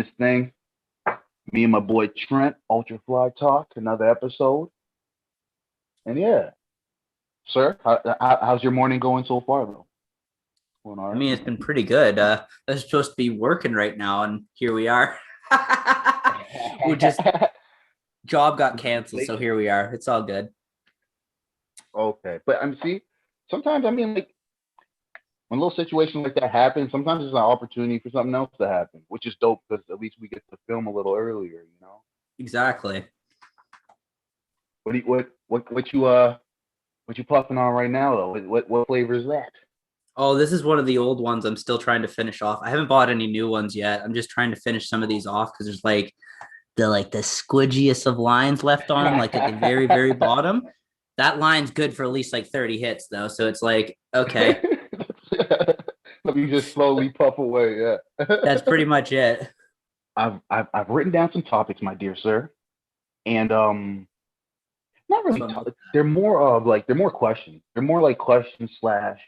this thing. Me and my boy Trent, Ultra Fly Talk, another episode. And yeah, sir, how's your morning going so far, though? Going all I right? mean, it's been pretty good. I was supposed to be working right now, and here we are. We just job got canceled, so here we are. It's all good. Okay, but see, sometimes like when little situations like that happen, sometimes there's an opportunity for something else to happen, which is dope because at least we get to film a little earlier. Exactly. What do you, what you puffing on right now though? What flavor is that? Oh, this is one of the old ones I'm still trying to finish off. I haven't bought any new ones yet. I'm just trying to finish some of these off because there's the squidgiest of lines left on them, like at the very, very bottom. That line's good for at least like 30 hits though. So it's like, okay, Let me just slowly puff away. Yeah. that's pretty much it. I've written down some topics, my dear sir, and not really. So I'm looking They're more of like they're more questions. They're more like questions slash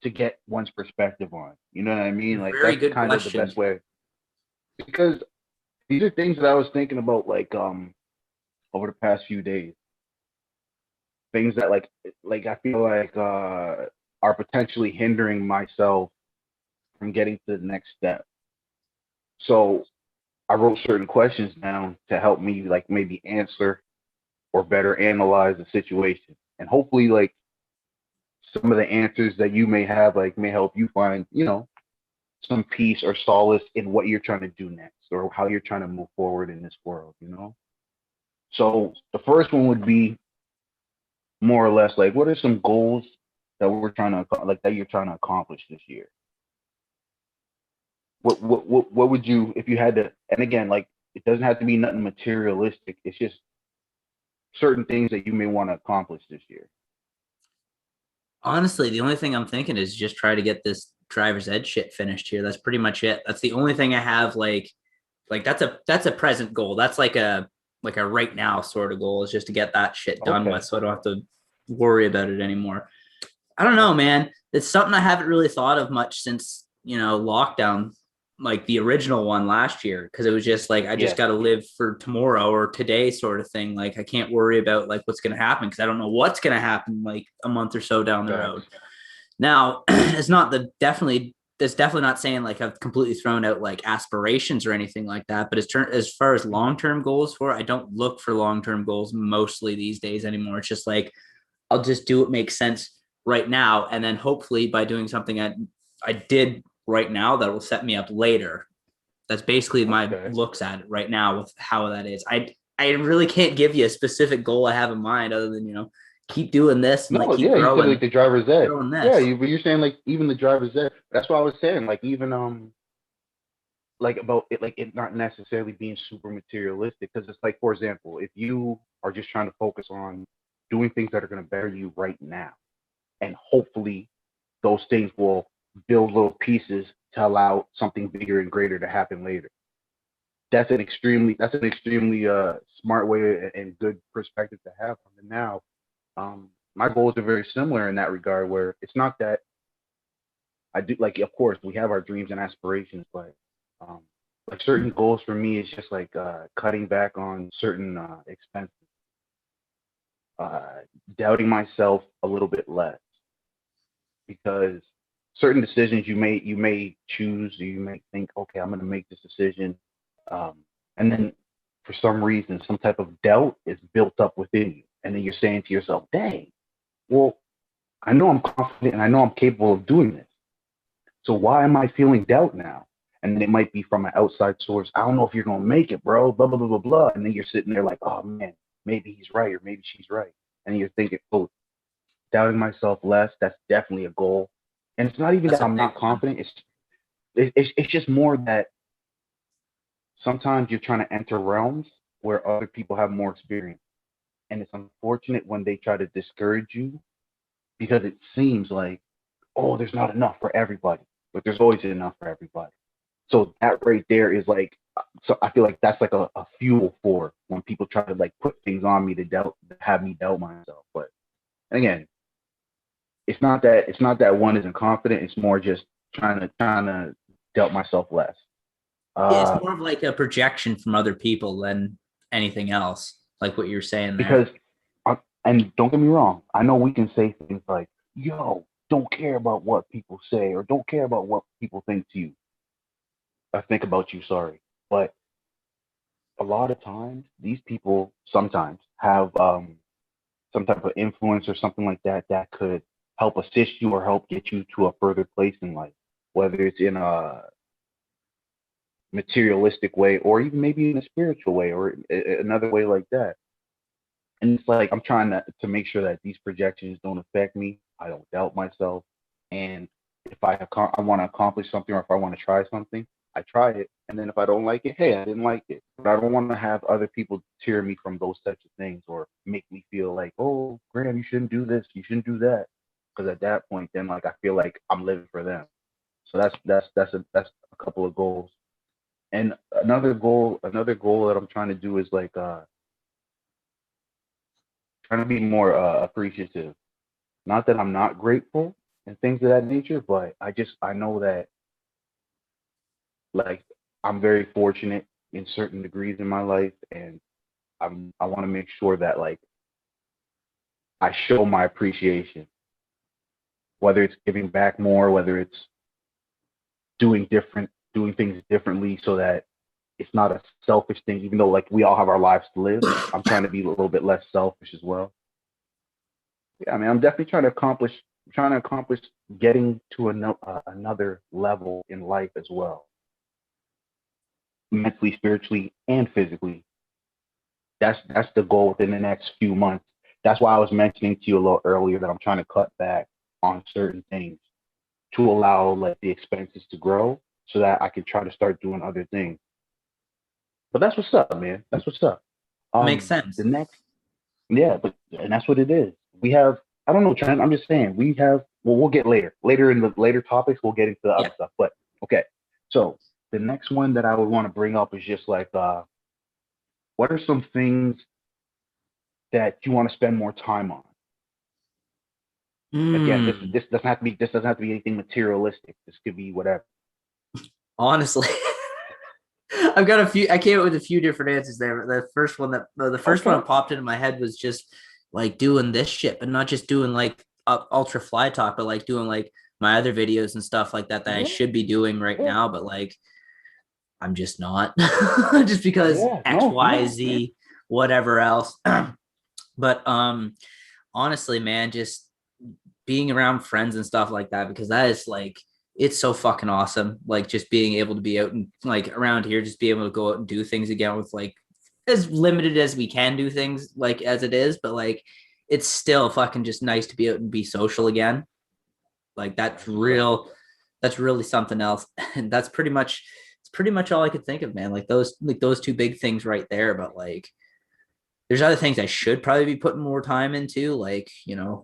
to get one's perspective on. You know what I mean? Like very that's good kind of the best questions. way because these are things that I was thinking about like over the past few days. Things that like I feel like are potentially hindering myself from getting to the next step. So I wrote certain questions down to help me like maybe answer or better analyze the situation. And hopefully like some of the answers that you may have like may help you find, some peace or solace in what you're trying to do next or how you're trying to move forward in this world. So the first one would be more or less like what are some goals that we're trying to like that you're trying to accomplish this year? What would you if you had to, and again, like it doesn't have to be nothing materialistic. It's just certain things that you may want to accomplish this year. Honestly, the only thing I'm thinking is just try to get this driver's ed shit finished here. That's pretty much it. That's the only thing I have like that's a present goal. That's like a right now sort of goal is just to get that shit done with Okay. so I don't have to worry about it anymore. I don't know, Okay. man. It's something I haven't really thought of much since, lockdown, like the original one last year, because it was just like I just Yes. got to live for tomorrow or today sort of thing. Like I can't worry about like what's going to happen because I don't know what's going to happen like a month or so down the road. Facts. Now, it's not the definitely that's definitely not saying like I've completely thrown out like aspirations or anything like that. But as far as long term goals for, I don't look for long term goals mostly these days anymore. It's just like I'll just do what makes sense right now, and then hopefully by doing something I did right now that will set me up later. That's basically my Okay. looks at it right now with how that is. I really can't give you a specific goal I have in mind other than keep doing this and like No, keep yeah, you said like growing, the driver's ed. growing Yeah, this. but you're saying like even the driver's ed. That's what I was saying. Like even like about it like it not necessarily being super materialistic because it's like for example, if you are just trying to focus on doing things that are going to better you right now, and hopefully those things will build little pieces to allow something bigger and greater to happen later. That's an extremely smart way and good perspective to have on the now. My goals are very similar in that regard, where it's not that I do like. Of course, we have our dreams and aspirations, but um, like certain goals for me is just like cutting back on certain expenses, uh, doubting myself a little bit less because certain decisions you may choose, or you may think, okay, I'm going to make this decision, and then for some reason, some type of doubt is built up within you, and then you're saying to yourself, dang, well, I know I'm confident and I know I'm capable of doing this. So why am I feeling doubt now? And then it might be from an outside source. I don't know if you're gonna make it, bro. Blah blah blah blah blah. And then you're sitting there like, oh man, maybe he's right or maybe she's right. And you're thinking, oh, doubting myself less. That's definitely a goal. And it's not even That's that a I'm big not one. confident. It's just more that sometimes you're trying to enter realms where other people have more experience, and it's unfortunate when they try to discourage you because it seems like, oh, there's not enough for everybody, but there's always enough for everybody. So that right there is like, so I feel like that's like a fuel for when people try to like put things on me to doubt, have me doubt myself. But again, it's not that one isn't confident. It's more just trying to doubt myself less. It's Uh, more of like a projection from other people than anything else, like what you're saying there. because, and don't get me wrong, I know we can say things like, "Yo, don't care about what people say," or "Don't care about what people think to you, or think about you." Sorry, but a lot of times these people sometimes have some type of influence or something like that that could help assist you or help get you to a further place in life, whether it's in a materialistic way or even maybe in a spiritual way or another way like that. And it's like I'm trying to make sure that these projections don't affect me. I don't doubt myself, and if I want to accomplish something or if I want to try something, I try it. And then if I don't like it, hey, I didn't like it. But I don't want to have other people tear me from those types of things or make me feel like, oh, Graham, you shouldn't do this, you shouldn't do that. Because at that point, then like I feel like I'm living for them. So that's a couple of goals. And another goal that I'm trying to do is like trying to be more appreciative. Not that I'm not grateful and things of that nature, but I know that like I'm very fortunate in certain degrees in my life, and I want to make sure that like I show my appreciation, whether it's giving back more, whether it's doing things differently, so that it's not a selfish thing. Even though like we all have our lives to live, I'm trying to be a little bit less selfish as well. Yeah, I mean, I'm definitely trying to accomplish getting to another level in life as well, mentally, spiritually, and physically. That's the goal within the next few months. That's why I was mentioning to you a little earlier that I'm trying to cut back on certain things to allow like the expenses to grow so that I can try to start doing other things. But that's what's up, man. That's what's up. Makes The sense. next, yeah, but and that's what it is. We have, I don't know, Trent. I'm just saying we have. Well, we'll get later in the later topics. We'll get into the Yeah. other stuff. But okay, so the next one that I would want to bring up is just like, what are some things that you want to spend more time on? Again, Mm, this doesn't have to be anything materialistic. This could be whatever. honestly, I've got a few. I came up with a few different answers there. The first one the first one Okay. that popped into my head was just like doing this shit, but not just doing like ultra fly talk, but like doing like my other videos and stuff like that that I Yeah. should be doing right Yeah. now, but like I'm just not, just because Yeah. X, No. Y, No, man. Z, whatever else. But honestly, man, just being around friends and stuff like that, because that is like it's so fucking awesome. Like just being able to be out and like around here, just be able to go out and do things again with like as limited as we can do things like as it is, but like it's still fucking just nice to be out and be social again. Like that's That's what's up. real. That's really something else. And that's pretty much it's pretty much all I could think of, man. Like those two big things right there. But like there's other things I should probably be putting more time into, like,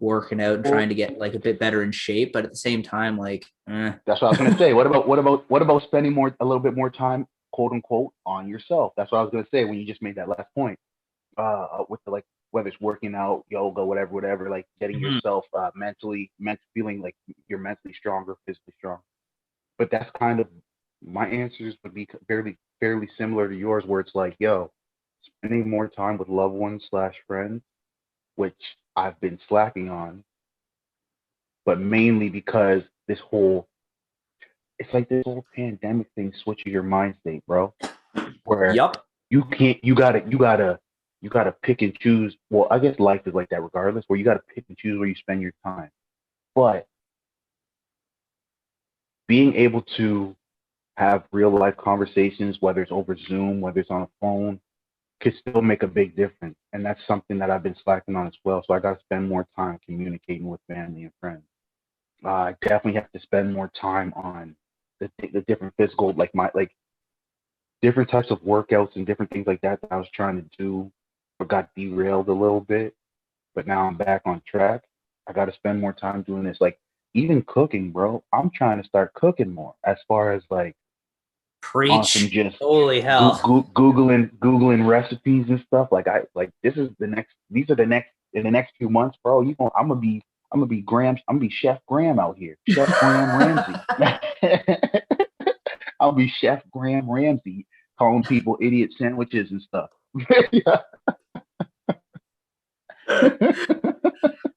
working out and trying Well, to get like a bit better in shape. But at the same time, like, that's what I was gonna say. What about spending a little bit more time, quote unquote, on yourself? That's what I was gonna say when you just made that last point. With the like whether it's working out, yoga, whatever, like getting mhm. yourself feeling like you're mentally stronger, physically strong. But that's kind of my answers would be fairly similar to yours, where it's like, yo, spending more time with loved ones slash friends, which I've been slacking on, but mainly because this whole it's like this whole pandemic thing switches your mind state, bro. Where Yup. you can't you gotta pick and choose. Well, I guess life is like that regardless, where you gotta pick and choose where you spend your time. But being able to have real life conversations, whether it's over Zoom, whether it's on a phone, could still make a big difference. And that's something that I've been slacking on as well. So I got to spend more time communicating with family and friends. I definitely have to spend more time on the different physical, like different types of workouts and different things like that I was trying to do, but got derailed a little bit. But now I'm back on track. I got to spend more time doing this. Like even cooking, bro. I'm trying to start cooking more. As far as like on some Preach. just Holy hell. googling recipes and stuff. Like I like this is the next. These are the next in the next few months, bro. I'm gonna be Chef Graham out here, Chef Graham Ramsay. I'll be Chef Graham Ramsay calling people idiot sandwiches and stuff. Yeah.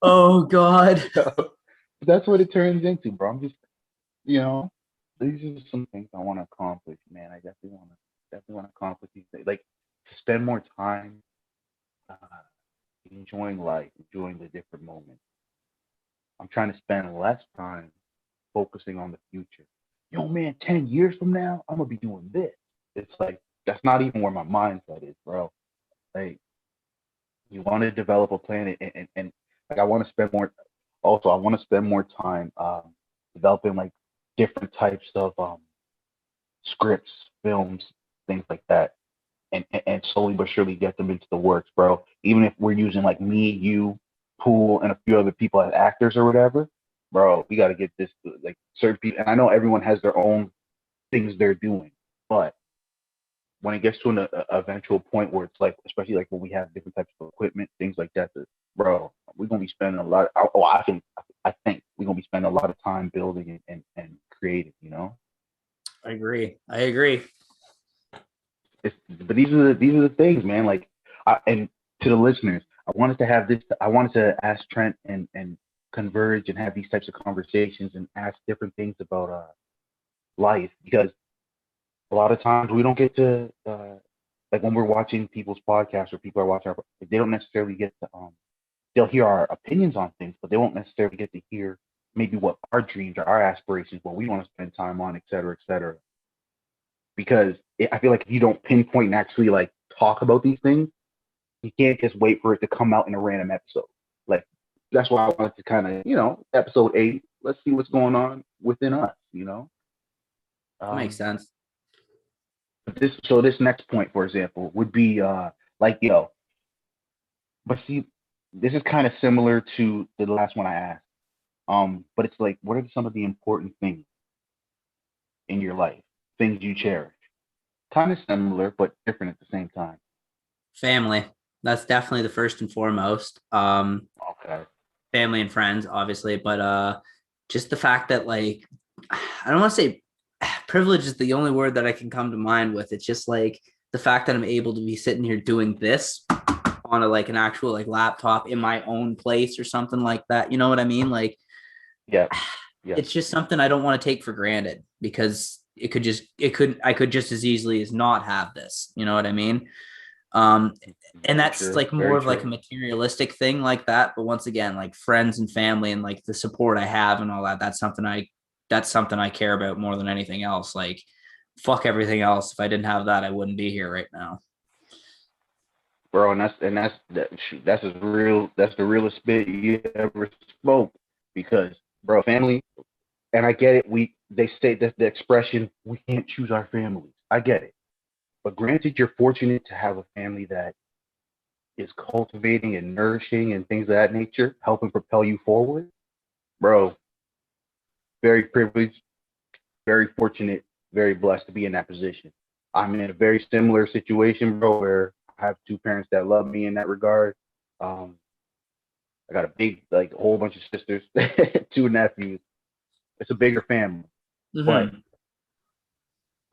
Oh God. That's what it turns into, bro. I'm just, you know, these are some things I want to accomplish, man. I definitely want to accomplish these things. Like to spend more time uh, enjoying life, enjoying the different moments. I'm trying to spend less time focusing on the future. Yo, man, 10 years from now, I'm gonna be doing this. It's like that's not even where my mindset is, bro. Like you want to develop a plan, and like I want to spend more. Also, I want to spend more time developing like different types of scripts, films, things like that, and slowly but surely get them into the works, bro. Even if we're using like me, you, Pool, and a few other people as actors or whatever, bro, we got to get this like certain people. And I know everyone has their own things they're doing, but when it gets to an eventual point where it's like, especially like when we have different types of equipment, things like that, bro, we're gonna be spending a lot. Oh, I think we're gonna be spending a lot of time building and creating. You know. I agree. I agree. But these are the things, man. Like, and to the listeners, I wanted to have this. I wanted to ask Trent and converge and have these types of conversations and ask different things about life because a lot of times we don't get to like when we're watching people's podcasts or people are watching our, they don't necessarily get to they'll hear our opinions on things, but they won't necessarily get to hear maybe what our dreams or our aspirations, what we want to spend time on, et cetera, et cetera. Because I feel like if you don't pinpoint and actually like talk about these things, you can't just wait for it to come out in a random episode. Like that's why I wanted to kind of, episode 8, let's see what's going on within us. That makes Um, sense. this next point, for example, would be like but see, this is kind of similar to the last one I asked. But it's like, what are some of the important things in your life, things you cherish? Kind of similar, but different at the same time. Family. That's definitely the first and foremost. Okay. Family and friends, obviously, but just the fact that like I don't want to say privilege is the only word that I can come to mind with. It's just like the fact that I'm able to be sitting here doing this on a like an actual like laptop in my own place or something like that. You know what I mean? Like Yeah. Yeah. it's just something I don't want to take for granted because I could just as easily as not have this. You know what I mean? Um, and Very that's true. like more Very of like a true. materialistic thing like that. But once again, like friends and family and like the support I have and all that, that's something I care about more than anything else. Like fuck everything else. If I didn't have that, I wouldn't be here right now. Bro, that's as real. That's the realest bit you ever spoke. Because, bro, family, and I get it. They say that the expression "we can't choose our families." I get it, but granted, you're fortunate to have a family that is cultivating and nourishing and things of that nature, helping propel you forward, bro. Very privileged, very fortunate, very blessed to be in that position. I'm in a very similar situation, bro, where I have two parents that love me in that regard. Um, I got a big, like, a whole bunch of sisters, two nephews. It's a bigger family, but Mm-hmm.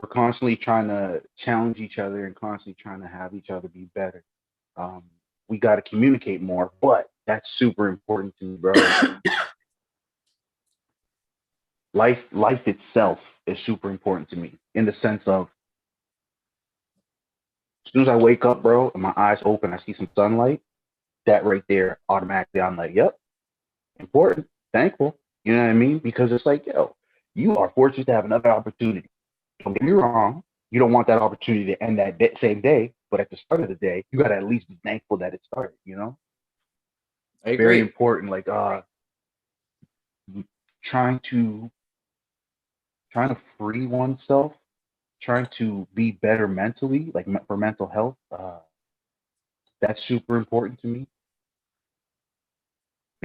we're constantly trying to challenge each other and constantly trying to have each other be better. Um, we got to communicate more, but that's super important to me, bro. Life itself is super important to me in the sense of as soon as I wake up, bro, and my eyes open, I see some sunlight. That right there, automatically, I'm like, yep, important, thankful. You know what I mean? Because it's like, yo, you are fortunate to have another opportunity. Don't get me wrong. You don't want that opportunity to end that same day, but at the start of the day, you got to at least be thankful that it started. I Very agree. important. Like trying to trying to free oneself, trying to be better mentally, like for mental health. That's super important to me.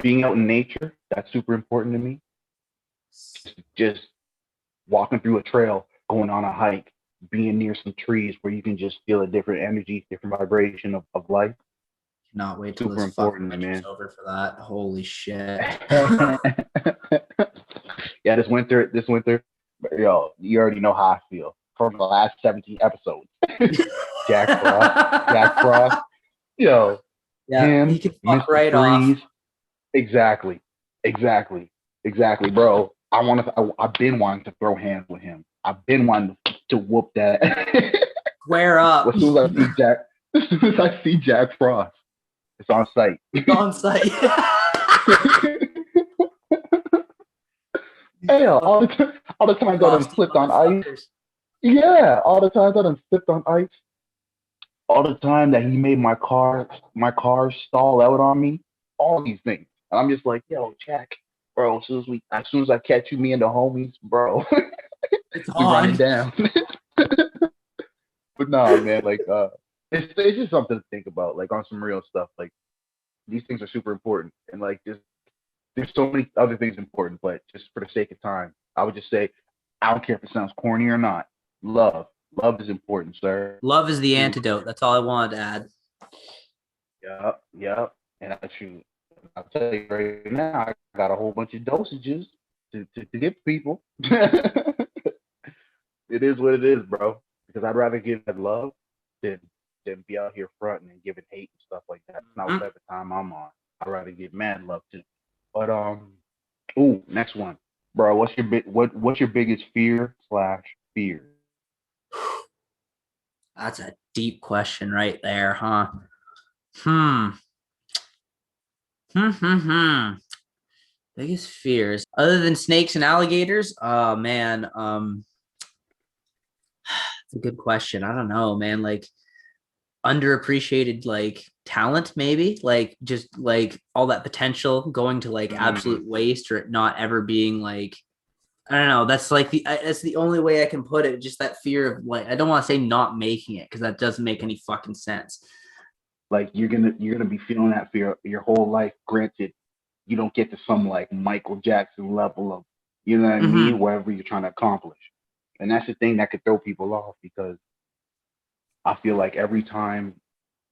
Being out in nature, that's super important to me. Just walking through a trail, going on a hike, being near some trees where you can just feel a different energy, different vibration of life. Cannot wait till Super this fucking important, winter's man. over for that. Holy shit. Yeah, this winter. Yo, you already know how I feel from the last 17 episodes. Jack Frost, Jack Frost, yo, Yeah, he him, can fuck Mr. right off. Freeze, exactly, exactly, exactly, bro. I've been wanting to throw hands with him. I've been wanting to whoop that. Square up. as soon as I see Jack, as soon as I see Jack Frost, it's on site. On site. Hey, all the times I done Frosty slipped on ice. motherfuckers. Yeah, all the times I done slipped on ice. All the time that he made my car stall out on me. All these things. And I'm just like, yo, Jack, bro. As soon as I catch you, me and the homies, bro, It's we running on. down. But nah, man, like, it's just something to think about, like on some real stuff. Like these things are super important, and like just there's so many other things important, but just for the sake of time, I would just say, I don't care if it sounds corny or not. Love, love is important, sir. Love is the antidote. That's all I wanted to add. Yep, yep. And I shoot, I'll tell you right now, I got a whole bunch of dosages to give people. It is what it is, bro. Because I'd rather give that love than be out here fronting and giving hate and stuff like that. That's not what Mhm. type of time I'm on. I'd rather give mad love too. But ooh, next one, bro. What's your biggest fear/fear? That's a deep question right there, huh? Hmm. Hmm. Biggest fears other than snakes and alligators? Oh man, it's a good question. I don't know, man. Like underappreciated like talent maybe like just like all that potential going to like Mm, absolute waste or it not ever being like I don't know. That's like that's the only way I can put it. Just that fear of like I don't want to say not making it because that doesn't make any fucking sense. like you're gonna be feeling that fear your whole life. Granted, you don't get to some like Michael Jackson level of, you know what I mean, Mm-hmm. whatever you're trying to accomplish. And that's the thing that could throw people off because I feel like every time,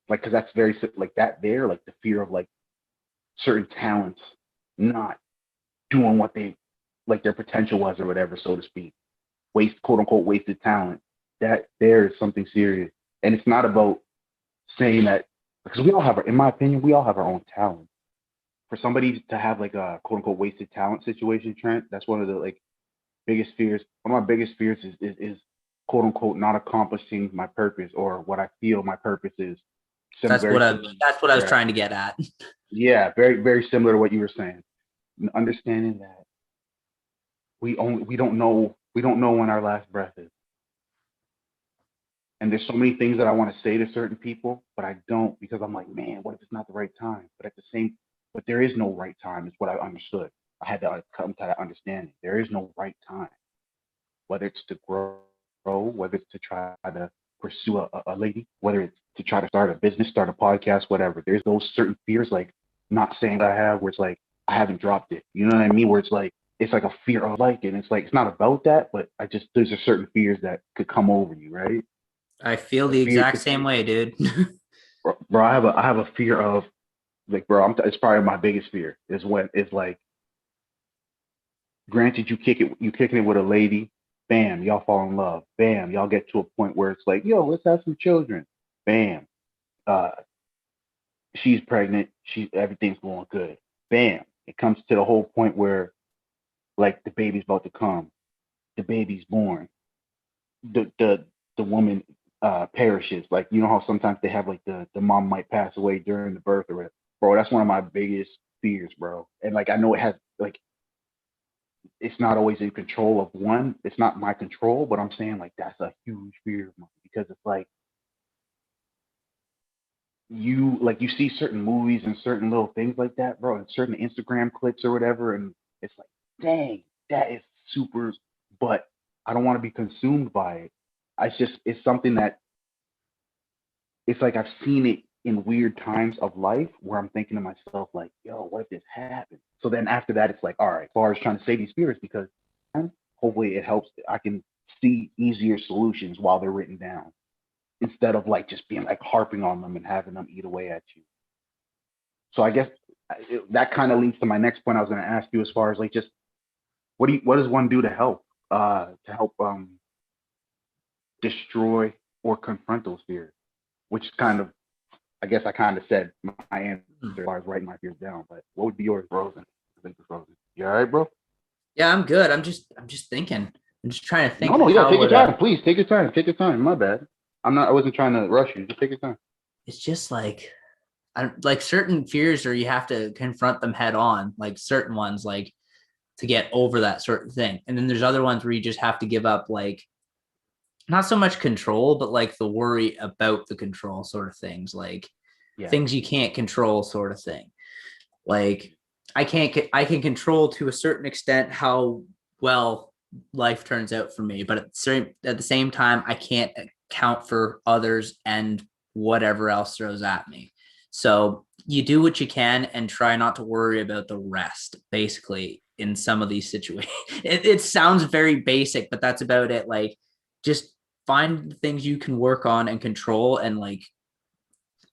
like, because that's very like that there, like the fear of like certain talents not doing what they like their potential was or whatever, so to speak. Waste, quote unquote, wasted talent. That there is something serious, and it's not about saying that because we all have, in my opinion, we all have our own talent. For somebody to have like a quote unquote wasted talent situation, Trent, that's one of the like biggest fears. One of my biggest fears is quote unquote not accomplishing my purpose or what I feel my purpose is. Some That's very what I similar. that's what I was Yeah, trying to get at. yeah, very very similar to what you were saying. Understanding that we don't know when our last breath is. And there's so many things that I want to say to certain people, but I don't because I'm like, man, what if it's not the right time? But there is no right time. Is what I understood. I had to come to that understanding. There is no right time, whether it's to grow, whether it's to try to pursue a lady, whether it's to try to start a business, start a podcast, whatever. There's those certain fears, like not saying that I have, where it's like I haven't dropped it. You know what I mean? Where it's like a fear of like, and it's like it's not about that, but I just there's a certain fears that could come over you, right? I feel The the fear, exact same way, dude. bro. I have a fear of like, bro. It's probably my biggest fear is when it's like, granted, you kicking it with a lady, bam, y'all fall in love, bam, y'all get to a point where it's like, yo, let's have some children, bam, uh, she's pregnant, everything's going good, bam, it comes to the whole point where like the baby's about to come, the baby's born, the woman perishes. Like you know how sometimes they have like the mom might pass away during the birth or whatever. Bro, that's one of my biggest fears, bro. And like I know it has like it's not always in control of one. It's not my control, but I'm saying like that's a huge fear of mine because it's like you see certain movies and certain little things like that, bro, and certain Instagram clips or whatever, and it's like, dang, that is super, but I don't want to be consumed by it. It's something that it's like I've seen it in weird times of life where I'm thinking to myself, like, yo, what if this happened? So then after that, it's like, all right, as far as trying to save these spirits, because hopefully it helps. I can see easier solutions while they're written down instead of like just being like harping on them and having them eat away at you. So I guess that kind of leads to my next point I was going to ask you as far as like just what does one do to help? to help destroy or confront those fears, which is kind of, I guess I kind of said my answer as far as writing my fears down. But what would be yours, Frozen? I think it's Frozen. You all right, bro? Yeah, I'm good. I'm just thinking. I'm just trying to think No, no, yeah. how Take your would time, please. Take your time. Take your time. My bad. I'm not. I wasn't trying to rush you. Just take your time. it's just like like certain fears, or you have to confront them head on, like certain ones, like to get over that certain thing. And then there's other ones where you just have to give up, like not so much control, but like the worry about the control sort of things, like Yeah. things you can't control sort of thing. Like I can control to a certain extent how well life turns out for me, but at the same time, I can't account for others and whatever else throws at me. So you do what you can and try not to worry about the rest, basically, in some of these situations. It sounds very basic, but that's about it. Like, just find the things you can work on and control and like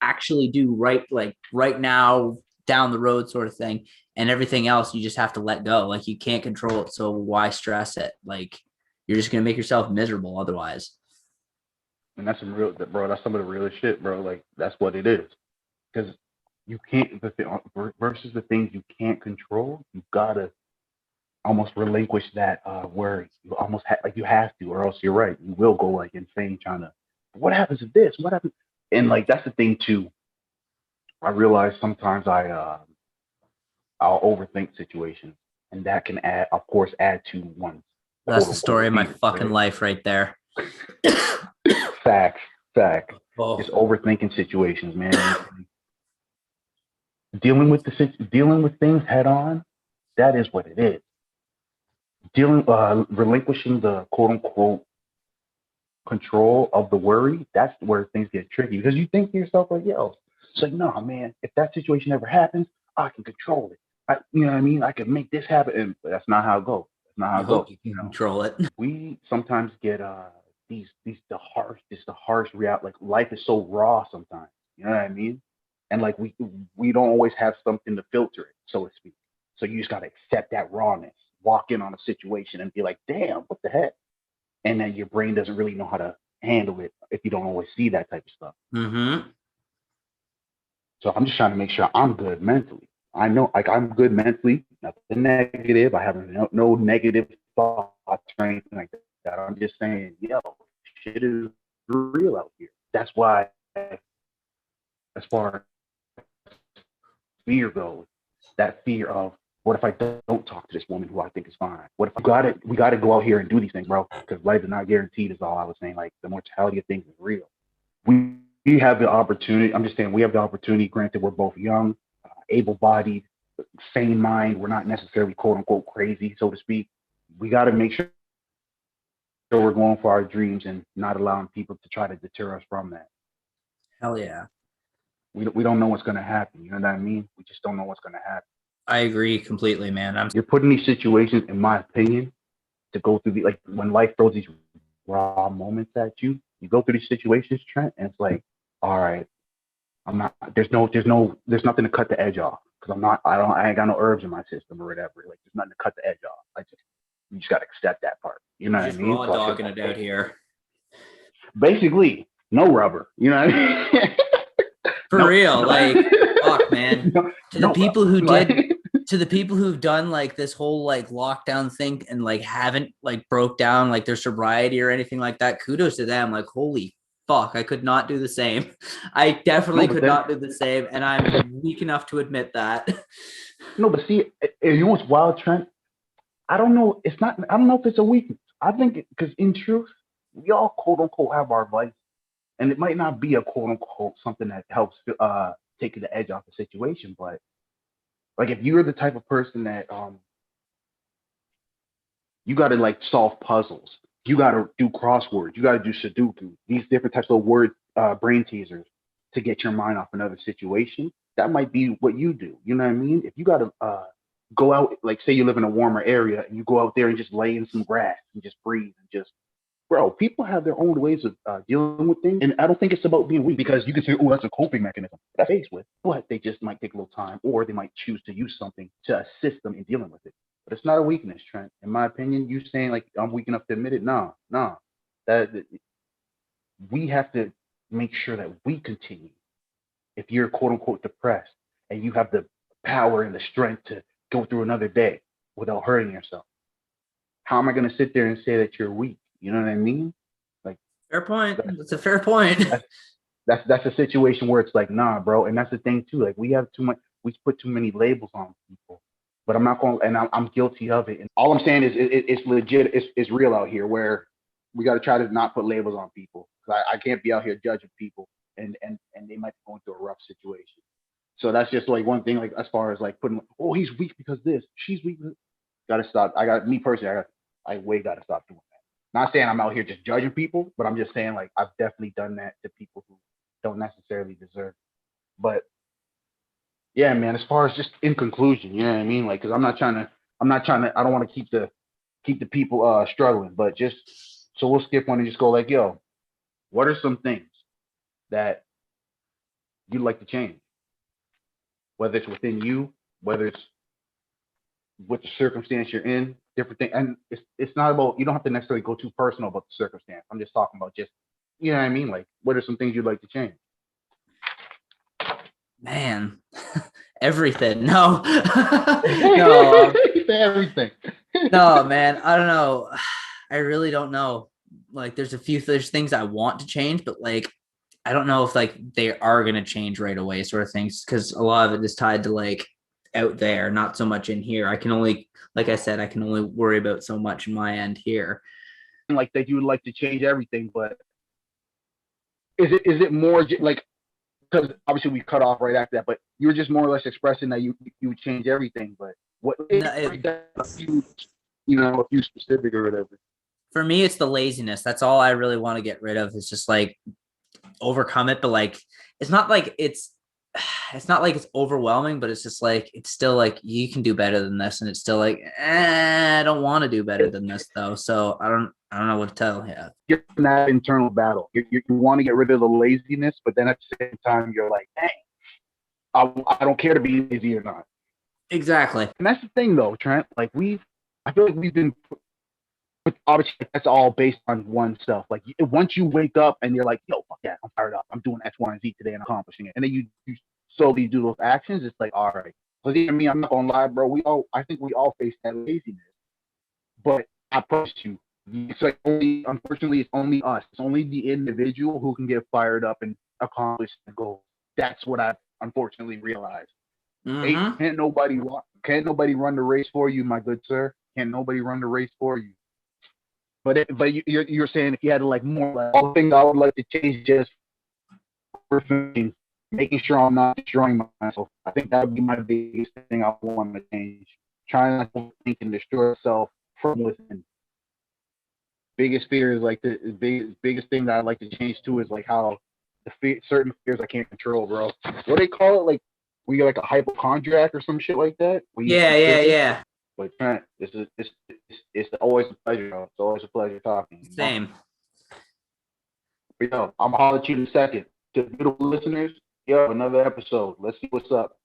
actually do right, like right now, down the road sort of thing. And everything else you just have to let go. Like, you can't control it, so why stress it? Like, you're just gonna make yourself miserable otherwise. And that's some real, bro. That's some of the realest shit, bro. Like that's what it is. Because you can't versus the things you can't control. You gotta almost relinquish that worry. You almost like you have to, or else you're right. You will go like insane trying to. What happens if this? What happens? And like that's the thing too. I realize sometimes I'll overthink situations, and that can add, of course, add to one's That's quote the story unquote of my fear. fucking Right? life right there. Facts, fact. Oh, Just overthinking situations, man. Dealing with things head on. That is what it is. Relinquishing the quote unquote control of the worry. That's where things get tricky because you think to yourself like, yo, it's like, no, man. If that situation ever happens, I can control it. You know what I mean? I can make this happen, and that's not how it goes. That's not how you it hope goes. you You can know, control it. we sometimes get the harsh reality. Like life is so raw sometimes. You know what I mean? And like we don't always have something to filter it, so to speak. So you just gotta accept that rawness, walk in on a situation and be like, damn, what the heck? And then your brain doesn't really know how to handle it if you don't always see that type of stuff. Mm-hmm. So I'm just trying to make sure I'm good mentally. I know, like I'm good mentally, nothing negative. I have no negative thoughts or anything like that. I'm just saying, yo, shit is real out here. That's why, as far as fear goes, that fear of what if I don't talk to this woman who I think is fine? What if we got to go out here and do these things, bro? Because life is not guaranteed. Is all I was saying. Like the mortality of things is real. We have the opportunity. I'm just saying we have the opportunity. Granted, we're both young, able-bodied, sane mind. We're not necessarily quote unquote crazy, so to speak. We got to make sure we're going for our dreams and not allowing people to try to deter us from that. Hell yeah. We don't know what's going to happen. You know what I mean? We just don't know what's going to happen. I agree completely, man. You're put in these situations, in my opinion, to go through like when life throws these raw moments at you. You go through these situations, Trent, and it's like, all right, I'm not. There's nothing to cut the edge off because I ain't got no herbs in my system or whatever. Like there's nothing to cut the edge off. You just gotta accept that part. You know You're what I just mean? raw So I feel dogging it out here. basically no rubber. You know what I mean? For real. Like, fuck, man. no, To the no people rubber. who did Like, to the people who've done like this whole like lockdown thing and like haven't like broke down like their sobriety or anything like that, kudos to them. Like, holy fuck, I could not do the same. I definitely no, but could then not do the same, and I'm weak enough to admit that. no, but see, you know what's wild, Trent? I don't know. It's not. I don't know if it's a weakness. I think because in truth, we all quote unquote have our vice, and it might not be a quote unquote something that helps take the edge off the situation. But like if you're the type of person that you got to like solve puzzles, you got to do crosswords, you got to do Sudoku, these different types of word brain teasers to get your mind off another situation. That might be what you do. You know what I mean? If you got to go out, like say you live in a warmer area, and you go out there and just lay in some grass and just breathe and just bro, people have their own ways of dealing with things, and I don't think it's about being weak because you can say, "Oh, that's a coping mechanism." That's faced with, but they just might take a little time, or they might choose to use something to assist them in dealing with it. But it's not a weakness, Trent. In my opinion, you saying like I'm weak enough to admit it, no, no. That we have to make sure that we continue. If you're quote unquote depressed and you have the power and the strength to go through another day without hurting yourself, how am I going to sit there and say that you're weak? You know what I mean? Like Fair point. that's That's a fair point. that's that's a situation where it's like, nah, bro. And that's the thing too. Like we have too much. We put too many labels on people. But I'm not going, and I'm guilty of it. And all I'm saying is, it's legit. It's real out here where we got to try to not put labels on people. Cause I can't be out here judging people, and they might be going through a rough situation. So that's just like one thing. Like as far as like putting, oh, he's weak because this, she's weak. Got to stop. I got me personally. I way got to stop doing that. Not saying I'm out here just judging people, but I'm just saying like I've definitely done that to people who don't necessarily deserve it. But yeah, man, as far as just in conclusion, you know what I mean? Like, cause I don't want to keep the people struggling, but just, so we'll skip one and just go like, yo, what are some things that you'd like to change? Whether it's within you, whether it's with the circumstance you're in, different thing. And it's not about, you don't have to necessarily go too personal about the circumstance. I'm just talking about just, you know what I mean? Like, what are some things you'd like to change? Man, everything. No, no, Everything. no, man. I don't know. I really don't know. Like, there's things I want to change, but like, I don't know if like they are gonna change right away, sort of things, because a lot of it is tied to like out there, not so much in here. I can only, like I said, I can only worry about so much in my end here. Like that you would like to change everything, but is it more like, because obviously we cut off right after that, but you were just more or less expressing that you would change everything, but what No, if you specific or whatever. for me, it's the laziness. That's all I really want to get rid of. It's just like overcome it, but like it's not like it's not like it's overwhelming, but it's just like it's still like you can do better than this, and it's still like I don't want to do better than this though. So I don't know what to tell you. You're in that internal battle. You want to get rid of the laziness, but then at the same time you're like, dang, I don't care to be lazy or not. Exactly. And that's the thing though, Trent. Like I feel like we've been, but obviously that's all based on one stuff. Like once you wake up and you're like, yo, fuck yeah, I'm fired up. I'm doing X, Y, and Z today and accomplishing it. And then you slowly do those actions. It's like, all right. But I mean, I'm not gonna lie, bro. I think we all face that laziness. But I promise you, it's like unfortunately, it's only us. It's only the individual who can get fired up and accomplish the goal. That's what I unfortunately realized. Mm-hmm. Can't nobody run the race for you, my good sir. Can't nobody run the race for you. But you're saying if you had to like more like all the things I would like to change just for making sure I'm not destroying myself. I think that would be my biggest thing I want to change. Trying not to think and destroy yourself from within. Biggest fear is like biggest thing that I'd like to change too is like how certain fears I can't control, bro. What do they call it? Like we get like a hypochondriac or some shit like that. Yeah. But Trent, it's always a pleasure. Bro. It's always a pleasure talking. Same. But yo, I'm gonna holler at you in a second. To beautiful listeners, yo, another episode. Let's see what's up.